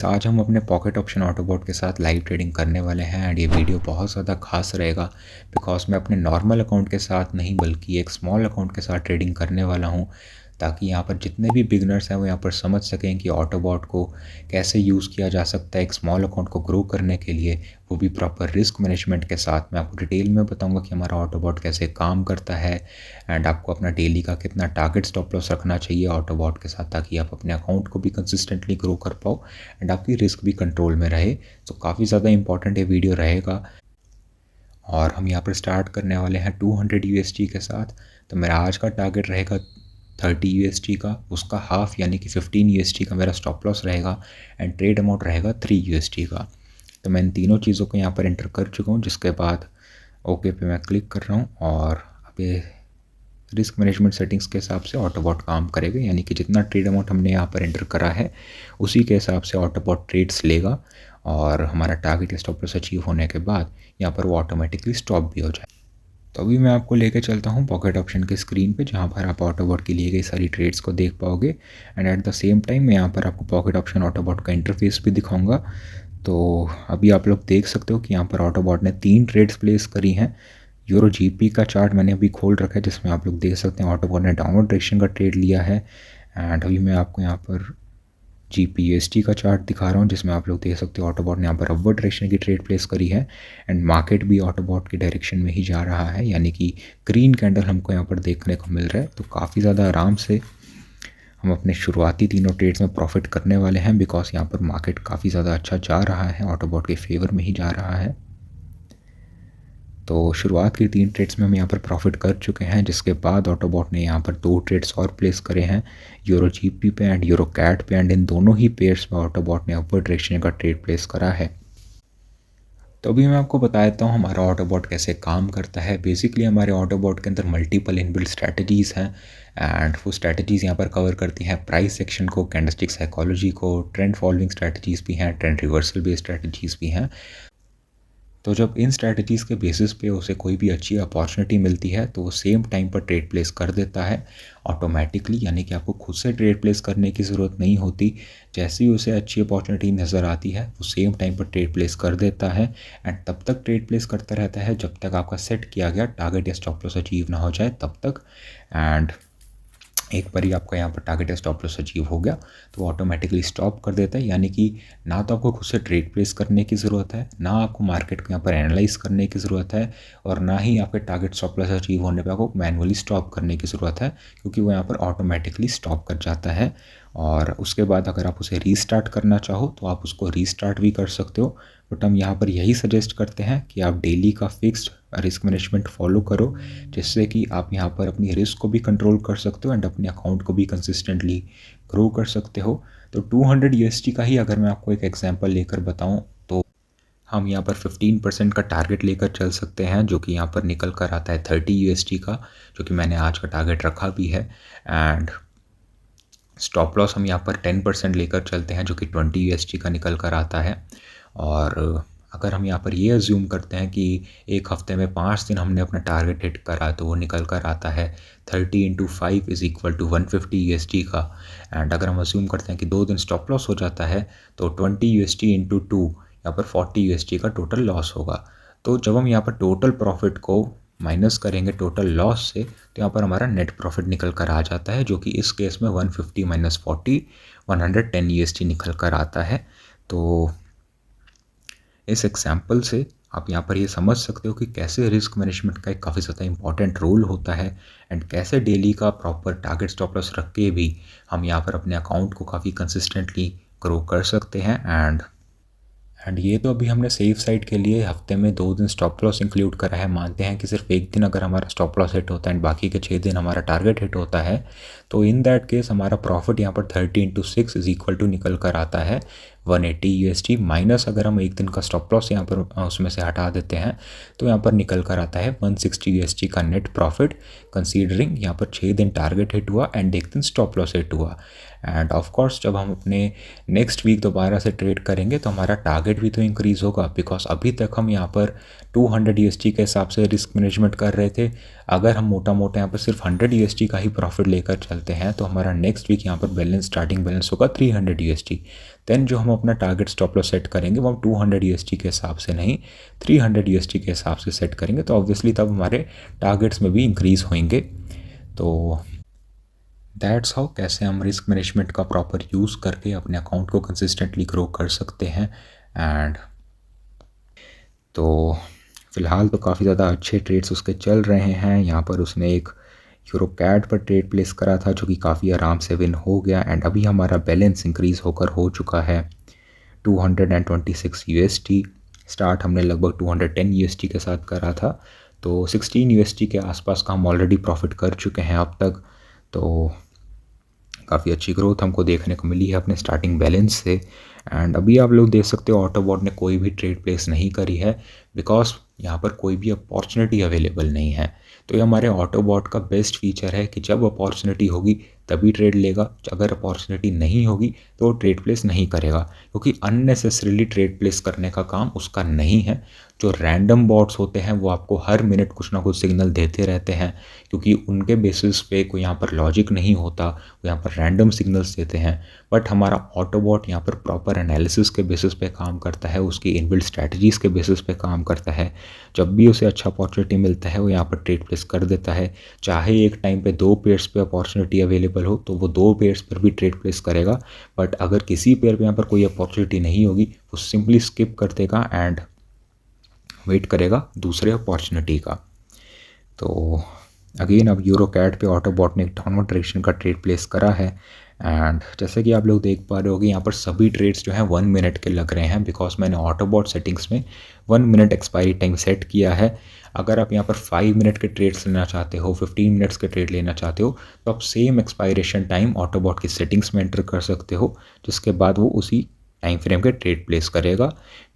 तो आज हम अपने पॉकेट ऑप्शन ऑटोबॉट के साथ लाइव ट्रेडिंग करने वाले हैं एंड ये वीडियो बहुत ज़्यादा खास रहेगा बिकॉज मैं अपने नॉर्मल अकाउंट के साथ नहीं बल्कि एक स्मॉल अकाउंट के साथ ट्रेडिंग करने वाला हूँ ताकि यहाँ पर जितने भी बिगनर्स हैं वो यहाँ पर समझ सकें कि ऑटोबॉट को कैसे यूज़ किया जा सकता है एक स्मॉल अकाउंट को ग्रो करने के लिए, वो भी प्रॉपर रिस्क मैनेजमेंट के साथ। मैं आपको डिटेल में बताऊंगा कि हमारा ऑटोबॉट कैसे काम करता है एंड आपको अपना डेली का कितना टारगेट स्टॉप लॉस रखना चाहिए ऑटोबॉट के साथ ताकि आप अपने अकाउंट को भी कंसिस्टेंटली ग्रो कर पाओ एंड आपकी रिस्क भी कंट्रोल में रहे। तो काफ़ी ज़्यादा इंपॉर्टेंट ये वीडियो रहेगा और हम यहाँ पर स्टार्ट करने वाले हैं 200 USD के साथ। तो मेरा आज का टारगेट रहेगा 30 USD का, उसका हाफ यानी कि 15 USD का मेरा स्टॉप लॉस रहेगा एंड ट्रेड अमाउंट रहेगा 3 USD का। तो मैं इन तीनों चीज़ों को यहाँ पर एंटर कर चुका हूँ, जिसके बाद ओके पे मैं क्लिक कर रहा हूँ और अब ये रिस्क मैनेजमेंट सेटिंग्स के हिसाब से ऑटोबॉट काम करेगा, यानी कि जितना ट्रेड अमाउंट हमने यहाँ पर एंटर करा है उसी के हिसाब से ऑटोबॉट ट्रेड्स लेगा और हमारा टारगेट स्टॉप लॉस अचीव होने के बाद यहाँ पर वो ऑटोमेटिकली स्टॉप भी हो जाए। तो अभी मैं आपको लेके चलता हूँ पॉकेट ऑप्शन के स्क्रीन पे जहाँ पर आप ऑटोबॉट की ली गई सारी ट्रेड्स को देख पाओगे and at the same time मैं यहाँ पर आपको पॉकेट ऑप्शन ऑटोबॉट का इंटरफेस भी दिखाऊंगा। तो अभी आप लोग देख सकते हो कि यहाँ पर ऑटोबॉट ने 3 ट्रेड्स प्लेस करी हैं। यूरो जीपी का चार्ट मैंने अभी खोल रखा है जिसमें आप लोग देख सकते हैं ऑटोबॉट ने डाउनवर्ड डायरेक्शन का ट्रेड लिया है एंड अभी मैं आपको यहाँ पर GPUSD का चार्ट दिखा रहा हूँ जिसमें आप लोग देख सकते हो ऑटोबॉट ने यहाँ पर अपवर्ड डायरेक्शन की ट्रेड प्लेस करी है एंड मार्केट भी ऑटोबॉट की डायरेक्शन में ही जा रहा है, यानी कि ग्रीन कैंडल हमको यहाँ पर देखने को मिल रहा है। तो काफ़ी ज़्यादा आराम से हम अपने शुरुआती तीनों ट्रेड्स में प्रॉफिट करने वाले हैं बिकॉज यहाँ पर मार्केट काफ़ी ज़्यादा अच्छा जा रहा है, ऑटोबॉट के फेवर में ही जा रहा है। तो शुरुआत की 3 ट्रेड्स में हम यहाँ पर प्रॉफिट कर चुके हैं, जिसके बाद ऑटोबॉट ने यहाँ पर 2 ट्रेड्स और प्लेस करे हैं यूरो जीपी पे एंड यूरो कैट पे एंड इन दोनों ही पेयर्स में ऑटोबॉट ने अपवर्ड डायरेक्शन का ट्रेड प्लेस करा है। तो अभी मैं आपको बता देता हूँ हमारा ऑटोबॉट कैसे काम करता है। बेसिकली हमारे ऑटोबॉट के अंदर मल्टीपल इनबिल्ट स्ट्रैटेजीज़ हैं एंड वो स्ट्रैटेजीज़ यहाँ पर कवर करती हैं प्राइस सेक्शन को, कैंडलस्टिक साइकोलॉजी को, ट्रेंड फॉलोइंग स्ट्रैटेजीज़ भी हैं, ट्रेंड रिवर्सल बेस्ड स्ट्रैटेजीज़ भी हैं। तो जब इन स्ट्रैटेजीज़ के बेसिस पे उसे कोई भी अच्छी अपॉर्चुनिटी मिलती है तो वो सेम टाइम पर ट्रेड प्लेस कर देता है ऑटोमेटिकली, यानी कि आपको खुद से ट्रेड प्लेस करने की ज़रूरत नहीं होती। जैसे ही उसे अच्छी अपॉर्चुनिटी नज़र आती है वो सेम टाइम पर ट्रेड प्लेस कर देता है एंड तब तक ट्रेड प्लेस करता रहता है जब तक आपका सेट किया गया टारगेट या स्टॉप लॉस अचीव ना हो जाए तब तक। एंड एक बार ही आपका यहाँ पर टारगेट या स्टॉप लॉस अचीव हो गया तो ऑटोमेटिकली स्टॉप कर देता है, यानी कि ना तो आपको खुद से ट्रेड प्लेस करने की ज़रूरत है, ना आपको मार्केट को यहाँ पर एनालाइज करने की ज़रूरत है और ना ही आपके टारगेट स्टॉप लॉस अचीव होने पर आपको मैनुअली स्टॉप करने की ज़रूरत है, क्योंकि वो यहाँ पर ऑटोमेटिकली स्टॉप कर जाता है। और उसके बाद अगर आप उसे रीस्टार्ट करना चाहो तो आप उसको रीस्टार्ट भी कर सकते हो, बट हम यहाँ पर यही सजेस्ट करते हैं कि आप डेली का फिक्स्ड रिस्क मैनेजमेंट फॉलो करो जिससे कि आप यहाँ पर अपनी रिस्क को भी कंट्रोल कर सकते हो एंड अपने अकाउंट को भी कंसिस्टेंटली ग्रो कर सकते हो। तो 200 USD का ही अगर मैं आपको एक एग्जांपल लेकर बताऊं तो हम यहाँ पर 15% का टारगेट लेकर चल सकते हैं, जो कि यहाँ पर निकल कर आता है 30 USD का, जो कि मैंने आज का टारगेट रखा भी है। एंड स्टॉप लॉस हम यहाँ पर 10% लेकर चलते हैं जो कि 20 USD का निकल कर आता है। और अगर हम यहाँ पर ये अज्यूम करते हैं कि एक हफ्ते में 5 दिन हमने अपना टारगेट हिट करा तो वो निकल कर आता है 30 × 5 = 150 USD का। एंड अगर हम अज्यूम करते हैं कि 2 दिन स्टॉप लॉस हो जाता है तो 20 USD × 2 यहाँ पर 40 USD का टोटल लॉस होगा। तो जब हम यहाँ पर टोटल प्रॉफिट को माइनस करेंगे टोटल लॉस से तो यहाँ पर हमारा नेट प्रॉफिट निकल कर आ जाता है, जो कि इस केस में 150 - 40 110 USD निकल कर आता है। तो इस एग्जाम्पल से आप यहाँ पर ये समझ सकते हो कि कैसे रिस्क मैनेजमेंट का एक काफ़ी ज़्यादा इंपॉर्टेंट रोल होता है एंड कैसे डेली का प्रॉपर टारगेट स्टॉप लॉस रख के भी हम यहाँ पर अपने अकाउंट को काफ़ी कंसिस्टेंटली ग्रो कर सकते हैं। एंड ये तो अभी हमने सेफ साइड के लिए हफ्ते में 2 दिन स्टॉप लॉस इंक्लूड करा है। मानते हैं कि सिर्फ एक दिन अगर हमारा स्टॉप लॉस हिट होता है एंड बाकी के 6 दिन हमारा टारगेट हिट होता है तो इन दैट केस हमारा प्रॉफिट यहाँ पर 30 × 6 = निकल कर आता है 180 USD माइनस अगर हम एक दिन का स्टॉप लॉस यहाँ पर उसमें से हटा देते हैं तो यहाँ पर निकल कर आता है 160 USD का नेट प्रॉफिट, कंसीडरिंग यहाँ पर 6 दिन टारगेट हिट हुआ एंड एक दिन स्टॉप लॉस हिट हुआ। एंड ऑफ कोर्स जब हम अपने नेक्स्ट वीक दोबारा से ट्रेड करेंगे तो हमारा टारगेट भी तो इंक्रीज़ होगा, बिकॉज अभी तक हम यहाँ पर 200 यूएसडी के हिसाब से रिस्क मैनेजमेंट कर रहे थे। अगर हम मोटा मोटा यहाँ पर सिर्फ 100 यूएसडी का ही प्रॉफिट लेकर चलते हैं तो हमारा नेक्स्ट वीक यहाँ पर बैलेंस स्टार्टिंग बैलेंस होगा 300 यूएसडी। देन जो हम अपना टारगेट स्टॉप लॉस सेट करेंगे वो हम 200 यूएसडी के हिसाब से नहीं 300 यूएसडी के हिसाब से सेट करेंगे, तो ऑब्वियसली तब हमारे टारगेट्स में भी इंक्रीज़ होंगे। तो दैट्स हाउ कैसे हम रिस्क मैनेजमेंट का प्रॉपर यूज़ करके अपने अकाउंट को कंसिस्टेंटली ग्रो कर सकते हैं। एंड तो फ़िलहाल तो काफ़ी ज़्यादा अच्छे ट्रेड्स उसके चल रहे हैं। यहाँ पर उसने एक यूरो कैट पर ट्रेड प्लेस करा था जो कि काफ़ी आराम से विन हो गया, एंड अभी हमारा बैलेंस इंक्रीज़ होकर हो चुका है 226 यूएसडी। स्टार्ट हमने लगभग 210 यूएसडी के साथ करा था, तो 16 यूएसडी के आसपास का हम ऑलरेडी प्रॉफिट कर चुके हैं अब तक। तो काफ़ी अच्छी ग्रोथ हमको देखने को मिली है अपने स्टार्टिंग बैलेंस से। एंड अभी आप लोग देख सकते हो ऑटोबॉट ने कोई भी ट्रेड प्लेस नहीं करी है, बिकॉज यहाँ पर कोई भी अपॉर्चुनिटी अवेलेबल नहीं है। तो ये हमारे ऑटोबॉट का बेस्ट फीचर है कि जब अपॉर्चुनिटी होगी तभी ट्रेड लेगा, अगर अपॉर्चुनिटी नहीं होगी तो वो ट्रेड प्लेस नहीं करेगा, क्योंकि अननेसेसरीली ट्रेड प्लेस करने का काम उसका नहीं है। जो रैंडम बॉट्स होते हैं वो आपको हर मिनट कुछ ना कुछ सिग्नल देते रहते हैं, क्योंकि उनके बेसिस पे कोई यहाँ पर लॉजिक नहीं होता, वो यहाँ पर रैंडम सिग्नल्स देते हैं। बट हमारा ऑटोबॉट यहाँ पर प्रॉपर एनालिसिस के बेसिस पे काम करता है, उसकी इनबिल्ट स्ट्रैटेजीज़ के बेसिस पे काम करता है। जब भी उसे अच्छा अपॉर्चुनिटी मिलता है वो यहाँ पर ट्रेड प्लेस कर देता है। चाहे एक टाइम पे 2 पेयर्स पे अपॉर्चुनिटी अवेलेबल हो तो वो 2 पेयर्स पर भी ट्रेड प्लेस करेगा, बट अगर किसी पेयर पे यहाँ पर कोई अपॉर्चुनिटी नहीं होगी वो सिंपली स्किप कर देगा एंड वेट करेगा दूसरे अपॉर्चुनिटी का। तो अगेन अब यूरो कैट पे ऑटोबॉट ने एक डाउनवर्ड डायरेक्शन का ट्रेड प्लेस करा है, एंड जैसे कि आप लोग देख पा रहे होगे यहाँ पर सभी ट्रेड्स जो हैं 1 मिनट के लग रहे हैं, बिकॉज मैंने ऑटोबॉट सेटिंग्स में 1 मिनट एक्सपायरी टाइम सेट किया है। अगर आप यहाँ पर 5 मिनट के ट्रेड्स लेना चाहते हो, 15 मिनट्स के ट्रेड लेना चाहते हो, तो आप सेम एक्सपायरेशन टाइम ऑटोबॉट की सेटिंग्स में एंटर कर सकते हो, जिसके बाद वो उसी टाइम फ्रेम के ट्रेड प्लेस करेगा।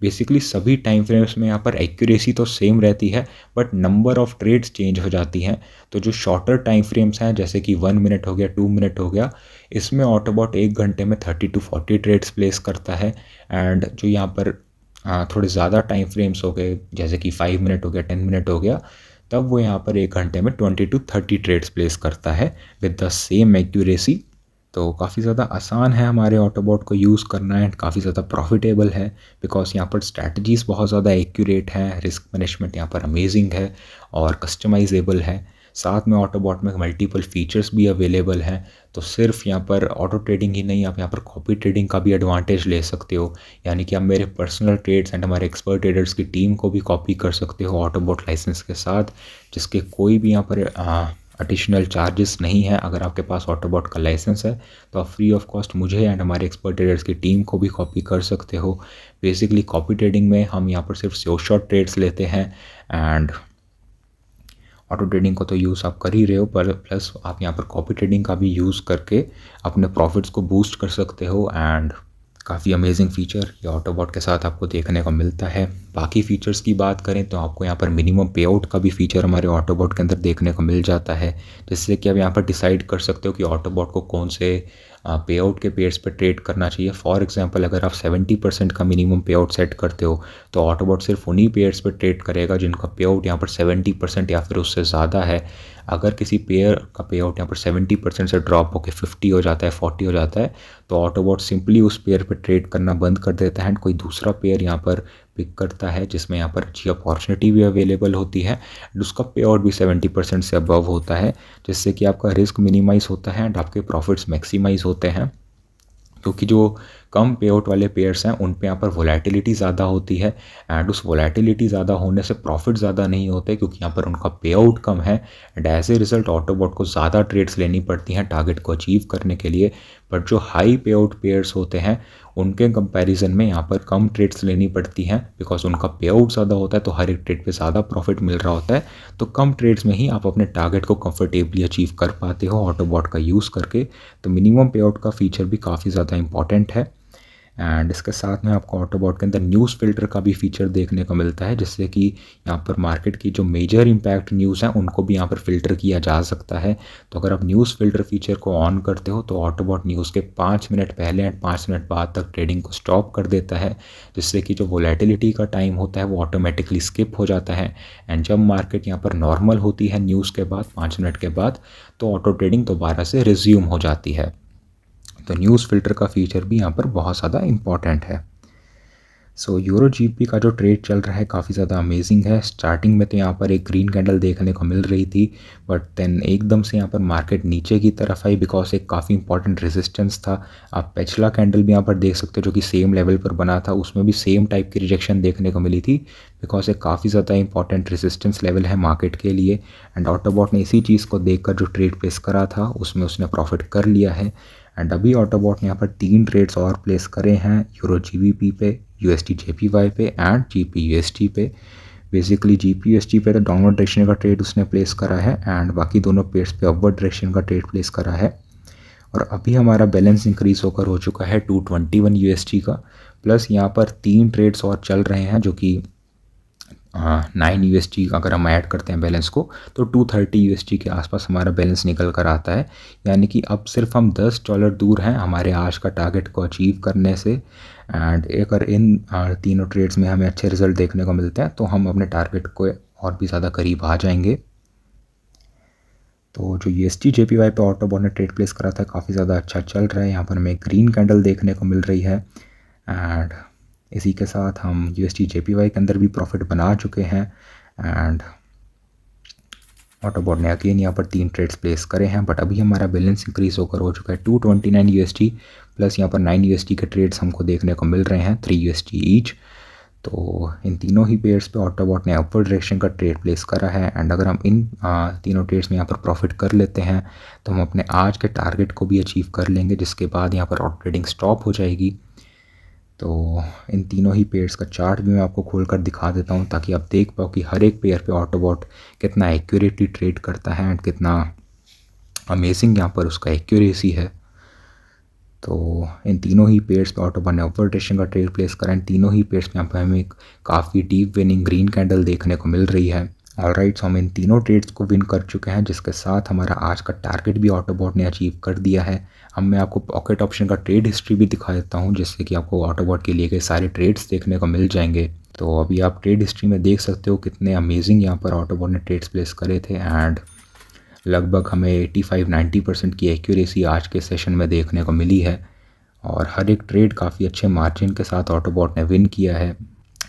बेसिकली सभी टाइम फ्रेम्स में यहाँ पर एक्यूरेसी तो सेम रहती है, but number of trades change हो जाती हैं। तो जो शॉर्टर टाइम फ्रेम्स हैं जैसे कि 1 मिनट हो गया, 2 मिनट हो गया, इसमें ऑटोबॉट 1 घंटे में 30 to 40 ट्रेड्स प्लेस करता है। एंड जो यहाँ पर थोड़े ज़्यादा टाइम फ्रेम्स हो गए जैसे कि 5 मिनट हो गया, 10 मिनट हो गया, तब वो यहाँ पर 1 घंटे में 20 to 30 ट्रेड्स प्लेस करता है विद द सेम एक्यूरेसी। तो काफ़ी ज़्यादा आसान है हमारे ऑटोबॉट को यूज़ करना एंड काफ़ी ज़्यादा प्रॉफिटेबल है, बिकॉज यहाँ पर स्ट्रैटेजीज़ बहुत ज़्यादा एक्यूरेट हैं, रिस्क मैनेजमेंट यहाँ पर अमेजिंग है और कस्टमाइजेबल है। साथ में ऑटोबॉट में मल्टीपल फीचर्स भी अवेलेबल हैं। तो सिर्फ यहाँ पर ऑटो ट्रेडिंग ही नहीं, आप यहाँ पर कॉपी ट्रेडिंग का भी एडवांटेज ले सकते हो, यानी कि आप मेरे पर्सनल ट्रेड्स एंड हमारे एक्सपर्ट ट्रेडर्स की टीम को भी कॉपी कर सकते हो ऑटोबॉट लाइसेंस के साथ, जिसके कोई भी यहाँ पर एडिशनल चार्जेस नहीं है। अगर आपके पास ऑटोबॉट का लाइसेंस है तो आप फ्री ऑफ कॉस्ट मुझे एंड हमारे एक्सपर्ट ट्रेडर्स की टीम को भी कॉपी कर सकते हो। बेसिकली कॉपी ट्रेडिंग में हम यहाँ पर सिर्फ शॉर्ट ट्रेड्स लेते हैं, एंड ऑटो ट्रेडिंग को तो यूज़ आप कर ही रहे हो, पर प्लस आप यहाँ पर कॉपी ट्रेडिंग का भी यूज़ करके अपने प्रॉफिट्स को बूस्ट कर सकते हो। एंड काफ़ी अमेजिंग फ़ीचर ये ऑटोबॉट के साथ आपको देखने को मिलता है। बाकी फ़ीचर्स की बात करें तो आपको यहाँ पर मिनिमम पे आउट का भी फ़ीचर हमारे ऑटोबॉट के अंदर देखने को मिल जाता है, जिससे कि आप यहाँ पर डिसाइड कर सकते हो कि ऑटोबॉट को कौन से पे आउट के पेयर्स पर ट्रेड करना चाहिए। फॉर एग्जांपल अगर आप 70% का मिनिमम पे आउट सेट करते हो तो ऑटोबॉट सिर्फ उन्हीं पेयर्स पर ट्रेड करेगा जिनका पे आउट यहाँ पर 70% या फिर उससे ज़्यादा है। अगर किसी पेयर का पे आउट यहाँ पर 70% से ड्रॉप होकर 50 हो जाता है, 40 हो जाता है, तो ऑटोबॉट सिंपली उस पेयर पर ट्रेड करना बंद कर देता है एंड कोई दूसरा पेयर यहाँ पर पिक करता है जिसमें यहाँ पर अच्छी अपॉर्चुनिटी भी अवेलेबल होती है, उसका पे आउट भी 70% से अबव होता है, जिससे कि आपका रिस्क मिनिमाइज़ होता है एंड आपके प्रॉफिट्स मैक्सिमाइज़ होते हैं। क्योंकि जो कम पे आउट वाले पेयर्स हैं उन पे यहाँ पर वोलेटिलिटी ज़्यादा होती है, एंड उस वोलेटिलिटी ज़्यादा होने से प्रॉफिट ज़्यादा नहीं होते क्योंकि यहाँ पर उनका पे आउट कम है, एंड एज ए रिजल्ट ऑटोबॉट को ज़्यादा ट्रेड्स लेनी पड़ती हैं टारगेट को अचीव करने के लिए। बट जो हाई पे आउट पेयर्स होते हैं उनके कंपैरिजन में यहाँ पर कम ट्रेड्स लेनी पड़ती हैं, बिकॉज उनका पे आउट ज़्यादा होता है तो हर एक ट्रेड पे ज़्यादा प्रॉफिट मिल रहा होता है। तो कम ट्रेड्स में ही आप अपने टारगेट को कंफर्टेबली अचीव कर पाते हो ऑटोबॉट का यूज़ करके। तो मिनिमम पे आउट का फीचर भी काफ़ी ज़्यादा इंपॉर्टेंट है। एंड इसके साथ में आपको ऑटोबॉट के अंदर न्यूज़ फ़िल्टर का भी फीचर देखने को मिलता है, जिससे कि यहाँ पर मार्केट की जो मेजर इम्पैक्ट न्यूज़ हैं उनको भी यहाँ पर फ़िल्टर किया जा सकता है। तो अगर आप न्यूज़ फ़िल्टर फीचर को ऑन करते हो तो ऑटोबॉट न्यूज़ के 5 मिनट पहले एंड 5 मिनट बाद तक ट्रेडिंग को स्टॉप कर देता है, जिससे कि जो वोलेटिलिटी का टाइम होता है वो ऑटोमेटिकली स्किप हो जाता है। एंड जब मार्केट यहाँ पर नॉर्मल होती है न्यूज़ के बाद 5 मिनट के बाद, तो ऑटो ट्रेडिंग दोबारा से रिज्यूम हो जाती है। तो न्यूज़ फ़िल्टर का फीचर भी यहाँ पर बहुत ज़्यादा इम्पॉर्टेंट है। सो यूरो जीबीपी का जो ट्रेड चल रहा है काफ़ी ज़्यादा अमेजिंग है। स्टार्टिंग में तो यहाँ पर एक ग्रीन कैंडल देखने को मिल रही थी, बट देन एकदम से यहाँ पर मार्केट नीचे की तरफ आई बिकॉज एक काफ़ी इंपॉर्टेंट रेजिस्टेंस था। आप पिछला कैंडल भी यहाँ पर देख सकते हो जो कि सेम लेवल पर बना था, उसमें भी सेम टाइप की रिजेक्शन देखने को मिली थी बिकॉज एक काफ़ी ज़्यादा इंपॉर्टेंट रेजिस्टेंस लेवल है मार्केट के लिए। एंड ऑटोबॉट ने इसी चीज़ को देखकर जो ट्रेड प्लेस करा था उसमें उसने प्रॉफिट कर लिया है। एंड अभी ऑटोबॉट ने यहाँ पर 3 ट्रेड्स और प्लेस करे हैं यूरो जीबीपी पे, यूएसडी जेपीवाई पे एंड जीपीयूएसडी पे। बेसिकली जीपीयूएसडी पे तो डाउनवर्ड डायरेक्शन का ट्रेड उसने प्लेस करा है एंड बाकी दोनों पेयर्स पे अपवर्ड डायरेक्शन का ट्रेड प्लेस करा है। और अभी हमारा बैलेंस इंक्रीज होकर हो चुका है 221 यूएसडी का। प्लस यहाँ पर 3 ट्रेड्स और चल रहे हैं जो कि 9 यूएसडी अगर हम ऐड करते हैं बैलेंस को तो 230 यूएसडी के आसपास हमारा बैलेंस निकल कर आता है। यानी कि अब सिर्फ हम $10 दूर हैं हमारे आज का टारगेट को अचीव करने से। एंड अगर इन तीनों ट्रेड्स में हमें अच्छे रिजल्ट देखने को मिलते हैं तो हम अपने टारगेट को और भी ज़्यादा करीब आ जाएंगे। तो जो यूएसडी जेपीवाई पे ऑटोबॉट ने ट्रेड प्लेस करा था काफ़ी ज़्यादा अच्छा चल रहा है। यहाँ पर हमें ग्रीन कैंडल देखने को मिल रही है एंड इसी के साथ हम यूएसडी जेपीवाई के अंदर भी प्रॉफिट बना चुके हैं। एंड ऑटोबॉट ने अगेन यहाँ पर 3 ट्रेड्स प्लेस करे हैं, बट अभी हमारा बैलेंस इंक्रीज होकर हो चुका है 229 यूएसडी। प्लस यहाँ पर 9 यूएसडी के ट्रेड्स हमको देखने को मिल रहे हैं 3 यूएसडी ईच। तो इन तीनों ही पेयर्स पे ऑटोबॉट ने अपवर्ड डायरेक्शन का ट्रेड प्लेस करा है। एंड अगर हम इन तीनों ट्रेड्स में यहाँ पर प्रॉफिट कर लेते हैं तो हम अपने आज के टारगेट को भी अचीव कर लेंगे, जिसके बाद यहाँ पर ऑटो ट्रेडिंग स्टॉप हो जाएगी। तो इन तीनों ही पेयर्स का चार्ट भी मैं आपको खोल कर दिखा देता हूँ ताकि आप देख पाओ कि हर एक पेयर पे ऑटोबॉट कितना एक्यूरेटली ट्रेड करता है एंड कितना अमेजिंग यहाँ पर उसका एक्यूरेसी है। तो इन तीनों ही पेयर्स पे ऑटोबॉट ने अपवर्ड डायरेक्शन का ट्रेड प्लेस करा। इन तीनों ही पेयर्स पे यहाँ पर हमें एक काफ़ी डीप विनिंग ग्रीन कैंडल देखने को मिल रही है। ऑलराइट, सो हम इन तीनों ट्रेड्स को विन कर चुके हैं, जिसके साथ हमारा आज का टारगेट भी ऑटोबॉट ने अचीव कर दिया है। अब मैं आपको पॉकेट ऑप्शन का ट्रेड हिस्ट्री भी दिखा देता हूँ, जिससे कि आपको ऑटोबॉट के लिए गए सारे ट्रेड्स देखने को मिल जाएंगे। तो अभी आप ट्रेड हिस्ट्री में देख सकते हो कितने अमेजिंग यहाँ पर ऑटोबॉट ने ट्रेड्स प्लेस करे थे। एंड लगभग हमें 85-90% की एक्यूरेसी आज के सेशन में देखने को मिली है और हर एक ट्रेड काफ़ी अच्छे मार्जिन के साथ ऑटोबॉट ने विन किया है।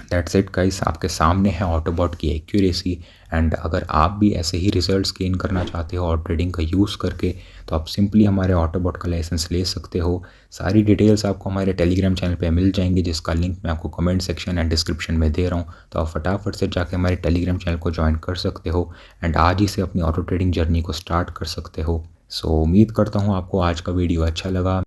दैट्स इट गाइस, आपके सामने है ऑटोबॉट की एक्यूरेसी। एंड अगर आप भी ऐसे ही रिजल्ट्स गेन करना चाहते हो और ट्रेडिंग का यूज़ करके, तो आप सिंपली हमारे ऑटोबॉट का लाइसेंस ले सकते हो। सारी डिटेल्स आपको हमारे टेलीग्राम चैनल पे मिल जाएंगी, जिसका लिंक मैं आपको कमेंट सेक्शन एंड डिस्क्रिप्शन में दे रहा हूँ। तो आप फटाफट से जाके हमारे टेलीग्राम चैनल को ज्वाइन कर सकते हो एंड आज ही से अपनी ऑटो ट्रेडिंग जर्नी को स्टार्ट कर सकते हो। सो उम्मीद करता हूँ आपको आज का वीडियो अच्छा लगा।